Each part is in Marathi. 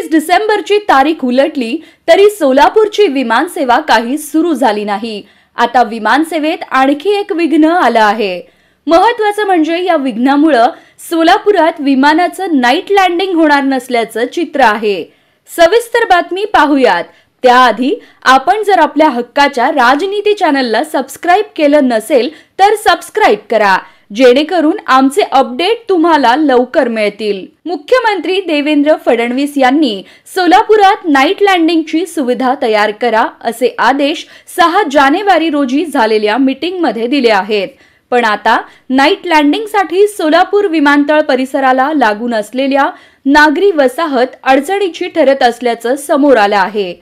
31 डिसेंबरची तारीख उलटली तरी सोलापूरची विमानसेवा काही सुरू झाली नाही। आता विमानसेवेत आणखी एक विघ्न आलं आहे। महत्त्वाचं म्हणजे या विघ्नामुळे सोलापुरात विमानाचं नाईट लँडिंग होणार नसल्याचं चित्र आहे। सविस्तर बातमी पाहूयात। त्याआधी आपण जर आपल्या हक्काच्या राजनीती चॅनलला सबस्क्राइब केलं नसेल तर सबस्क्राइब करा, जेणेकरून आमचे अपडेट तुम्हाला लवकर मिळतील। मुख्यमंत्री देवेंद्र फडणवीस यांनी सोलापुरात नाईट लँडिंगची सुविधा तयार करा असे आदेश 6 जानेवारी रोजी झालेल्या मीटिंगमध्ये दिले आहेत। पण आता नाईट लँडिंगसाठी सोलापूर विमानतळ परिसराला लागून असलेल्या नागरी वसाहत अडचणीची ठरत असल्याचं समोर आलं आहे।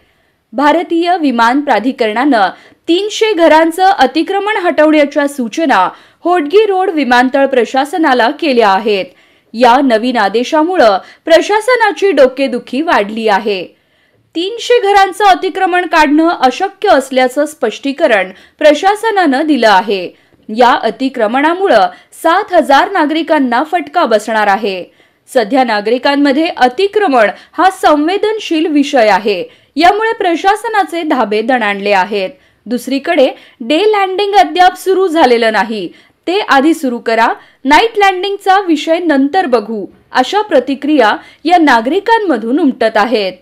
भारतीय विमान प्राधिकरणानं 300 घरांचं अतिक्रमण हटवण्याच्या सूचना होडगी रोड विमानतळ प्रशासनाला केल्या आहेत। या नवीन आदेशामुळे प्रशासनाची डोकेदुखी वाढली आहे। 300 घरांचं अतिक्रमण काढणं अशक्य असल्याचं स्पष्टीकरण प्रशासनानं दिलं आहे। या अतिक्रमणामुळे 7000 नागरिकांना फटका बसणार आहे। सध्या नागरिकांमध्ये अतिक्रमण हा संवेदनशील विषय आहे, यामुळे प्रशासनाचे धाबे दणाणले आहेत। दुसरीकडे डे लँडिंग अद्याप सुरू झालेलं नाही, ते आधी सुरू करा, नाईट लँडिंगचा विषय नंतर बघू, अशा प्रतिक्रिया या नागरिकांमधून उमटत आहेत।